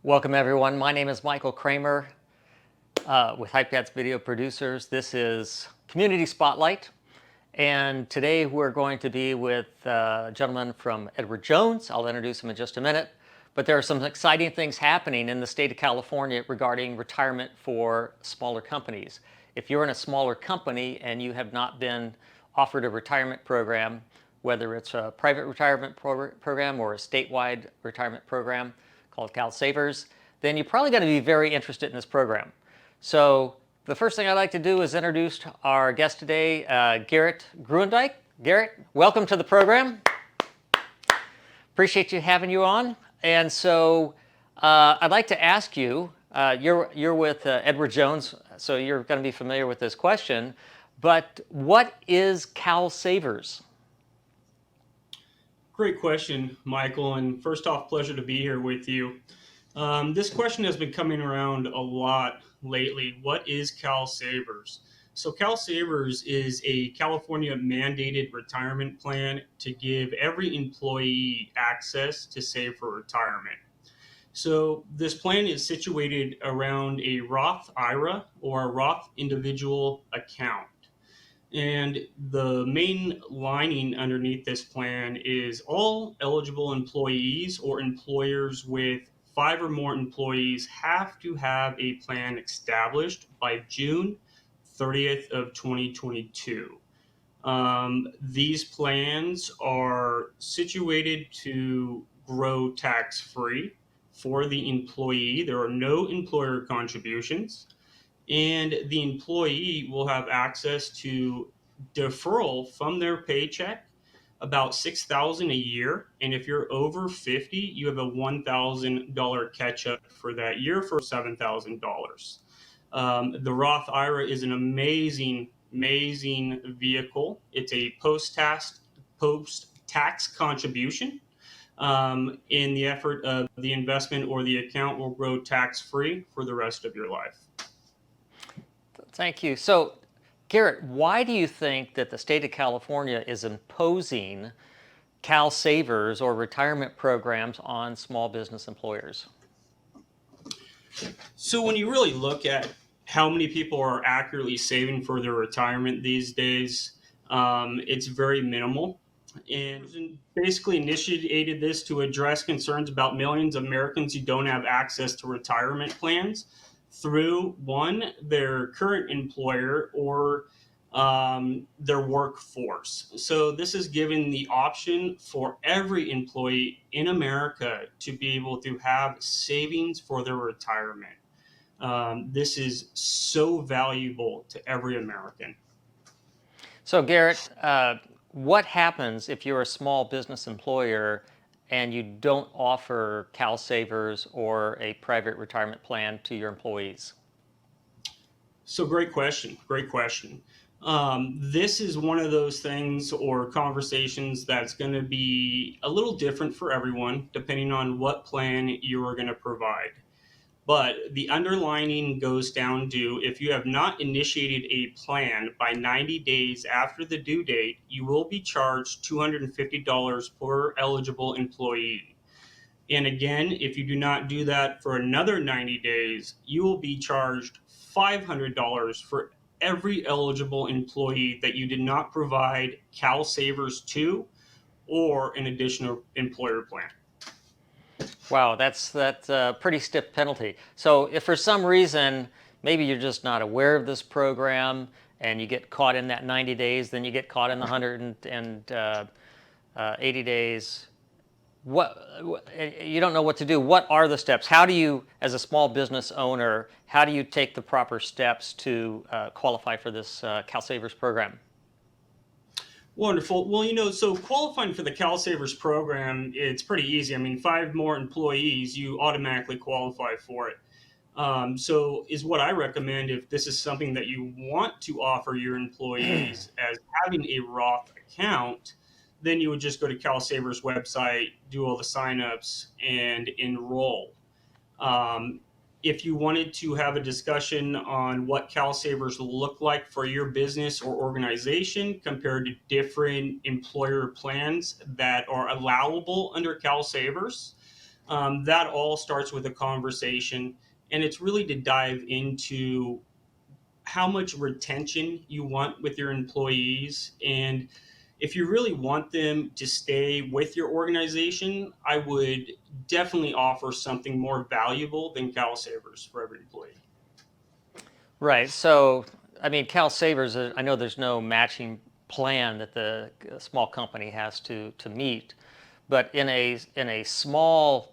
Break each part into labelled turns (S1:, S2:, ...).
S1: Welcome everyone. My name is Michael Kramer with Hypecats Video Producers. This is Community Spotlight, and today we're going to be with a gentleman from EdwardJones. I'll introduce him in just a minute, but there are some exciting things happening in the state of California regarding retirement for smaller companies. If you're in a smaller company and you have not been offered a retirement program, whether it's a private retirement program or a statewide retirement program called CalSavers, then you're probably going to be very interested in this program. So the first thing I'd like to do is introduce our guest today, Garrett Gruendyke. Garrett, welcome to the program. Appreciate having you on. And so I'd like to ask you, you're with EdwardJones, so you're going to be familiar with this question, but what is CalSavers?
S2: Great question, Michael. And first off, pleasure to be here with you. This question has been coming around a lot lately. What is CalSavers? So CalSavers is a California mandated retirement plan to give every employee access to save for retirement. So this plan is situated around a Roth IRA or a Roth individual account. And the main lining underneath this plan is all eligible employees or employers with 5 or more employees have to have a plan established by June 30th of 2022. These plans are situated to grow tax-free for the employee. There are no employer contributions. And the employee will have access to deferral from their paycheck, about $6,000 a year. And if you're over 50, you have a $1,000 catch up for that year for $7,000. The Roth IRA is an amazing vehicle. It's a post-tax contribution. In the effort of the investment or the account will grow tax-free for the rest of your life.
S1: Thank you. So, Garrett, why do you think that the state of California is imposing CalSavers or retirement programs on small business employers?
S2: So when you really look at how many people are accurately saving for their retirement these days, it's very minimal. And basically initiated this to address concerns about millions of Americans who don't have access to retirement plans through their current employer or their workforce. So this is giving the option for every employee in America to be able to have savings for their retirement. This is so valuable to every American.
S1: So, Garrett, what happens if you're a small business employer and you don't offer CalSavers or a private retirement plan to your employees?
S2: So great question. This is one of those things or conversations that's going to be a little different for everyone, depending on what plan you are going to provide. But the underlining goes down to if you have not initiated a plan by 90 days after the due date, you will be charged $250 per eligible employee. And again, if you do not do that for another 90 days, you will be charged $500 for every eligible employee that you did not provide CalSavers to or an additional employer plan.
S1: Wow, that's a pretty stiff penalty. So if for some reason, maybe you're just not aware of this program and you get caught in that 90 days, then you get caught in the 180 days, you don't know what to do. What are the steps? How do you, as a small business owner, how do you take the proper steps to qualify for this CalSavers program?
S2: Wonderful. Well, so qualifying for the CalSavers program, it's pretty easy. I mean, 5 more employees, you automatically qualify for it. So is what I recommend if this is something that you want to offer your employees as having a Roth account, then you would just go to CalSavers website, do all the signups, and enroll. If you wanted to have a discussion on what CalSavers look like for your business or organization compared to different employer plans that are allowable under CalSavers, That all starts with a conversation, and it's really to dive into how much retention you want with your employees. And if you really want them to stay with your organization, I would definitely offer something more valuable than CalSavers for every employee.
S1: Right. So, I mean, CalSavers, I know there's no matching plan that the small company has to meet, but in a small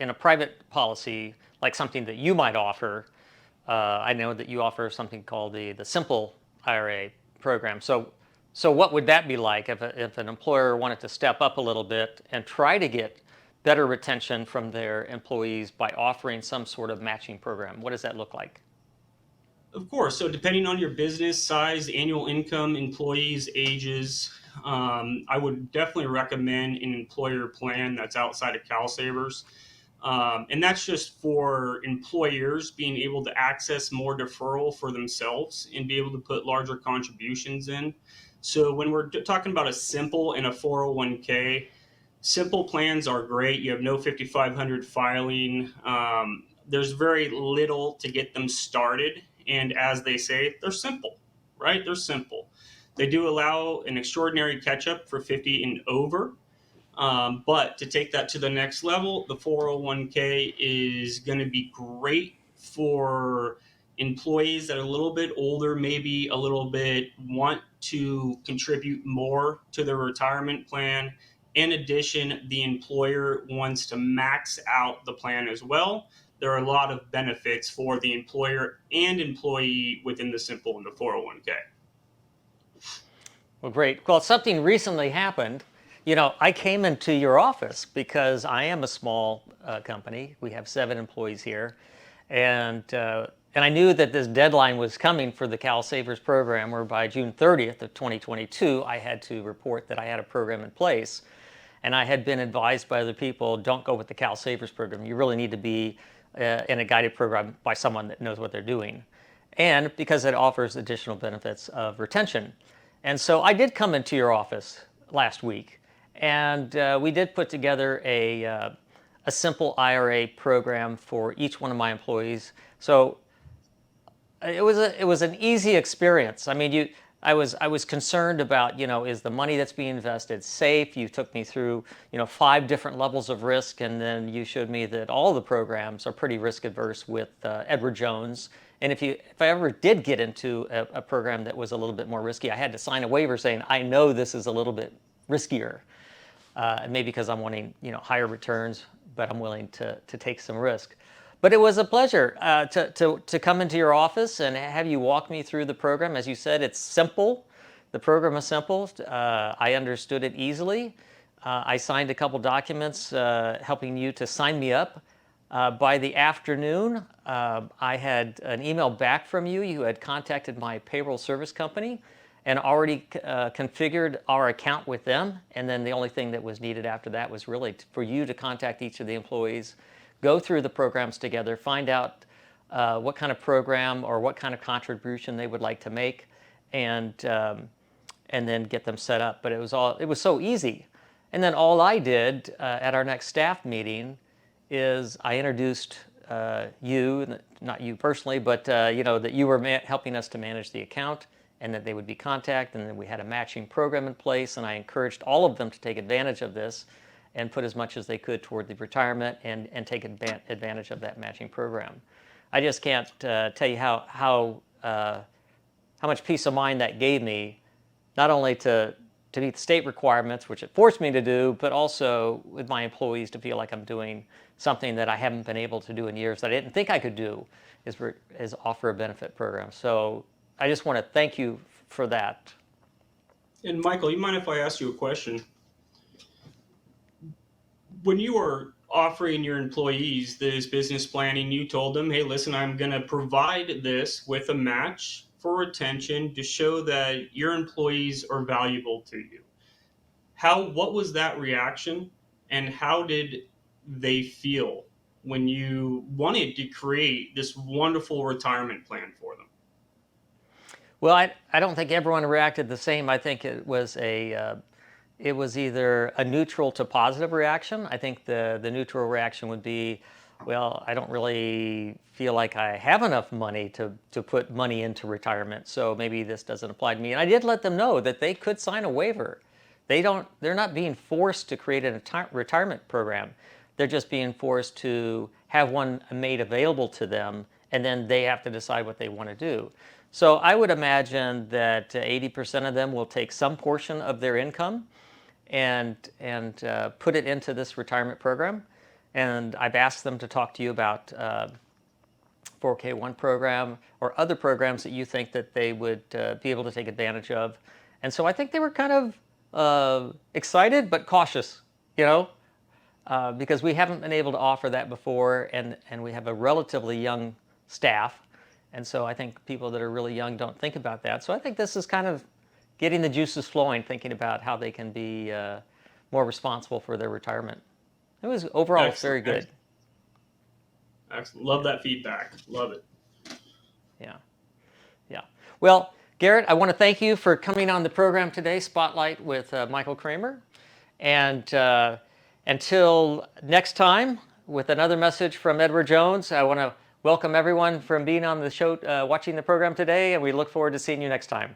S1: in a private policy like something that you might offer, I know that you offer something called the SIMPLE IRA program. So what would that be like if an employer wanted to step up a little bit and try to get better retention from their employees by offering some sort of matching program? What does that look like?
S2: Of course. So, depending on your business size, annual income, employees, ages, I would definitely recommend an employer plan that's outside of CalSavers. And that's just for employers being able to access more deferral for themselves and be able to put larger contributions in. So, when we're talking about a simple and a 401k, simple plans are great. You have no 5500 filing. There's very little to get them started. And as they say, they're simple, right? They're simple. They do allow an extraordinary catch up for 50 and over. But to take that to the next level, the 401k is going to be great for employees that are a little bit older, maybe a little bit want to contribute more to their retirement plan. In addition, the employer wants to max out the plan as well. There are a lot of benefits for the employer and employee within the simple and the 401k.
S1: Well, great. Well, something recently happened. You know, I came into your office because I am a small company. We have 7 employees here, and I knew that this deadline was coming for the CalSavers program, where by June 30th of 2022, I had to report that I had a program in place. And I had been advised by other people, don't go with the CalSavers program. You really need to be in a guided program by someone that knows what they're doing. And because it offers additional benefits of retention. And so I did come into your office last week, and we did put together a simple IRA program for each one of my employees. So it was an easy experience. I mean, I was concerned about, is the money that's being invested safe? You took me through, 5 different levels of risk, and then you showed me that all the programs are pretty risk adverse with EdwardJones. And if I ever did get into a program that was a little bit more risky, I had to sign a waiver saying, I know this is a little bit riskier. Maybe because I'm wanting, higher returns, but I'm willing to take some risk. But it was a pleasure to come into your office and have you walk me through the program. As you said, it's simple. The program is simple. I understood it easily. I signed a couple documents helping you to sign me up. By the afternoon, I had an email back from you. You had contacted my payroll service company and already configured our account with them. And then the only thing that was needed after that was really for you to contact each of the employees, go through the programs together, find out what kind of program or what kind of contribution they would like to make, and then get them set up. But it was so easy. And then all I did at our next staff meeting is I introduced you, not you personally, but that you were helping us to manage the account, and that they would be contacted, and then we had a matching program in place, and I encouraged all of them to take advantage of this and put as much as they could toward the retirement and take advantage of that matching program. I just can't tell you how much peace of mind that gave me, not only to meet the state requirements, which it forced me to do, but also with my employees to feel like I'm doing something that I haven't been able to do in years that I didn't think I could do, is offer a benefit program. So I just want to thank you for that.
S2: And Michael, you mind if I ask you a question? When you were offering your employees this business planning, you told them, hey, listen, I'm going to provide this with a match for retention to show that your employees are valuable to you. What was that reaction, and how did they feel when you wanted to create this wonderful retirement plan for them?
S1: Well, I don't think everyone reacted the same. I think it was a it was either a neutral to positive reaction. I think the neutral reaction would be, well, I don't really feel like I have enough money to put money into retirement, so maybe this doesn't apply to me. And I did let them know that they could sign a waiver. They're not being forced to create a retirement program. They're just being forced to have one made available to them, and then they have to decide what they want to do. So I would imagine that 80% of them will take some portion of their income and put it into this retirement program. And I've asked them to talk to you about 4K1 program or other programs that you think that they would be able to take advantage of. And so I think they were kind of excited but cautious, because we haven't been able to offer that before, and we have a relatively young staff. And so I think people that are really young don't think about that. So I think this is kind of getting the juices flowing, thinking about how they can be more responsible for their retirement. It was overall
S2: Excellent.
S1: very good.
S2: Excellent. Love that feedback. Love it.
S1: Yeah. Yeah. Well, Garrett, I want to thank you for coming on the program today, Spotlight with Michael Kramer. And until next time, with another message from EdwardJones, I want to welcome everyone from being on the show, watching the program today, and we look forward to seeing you next time.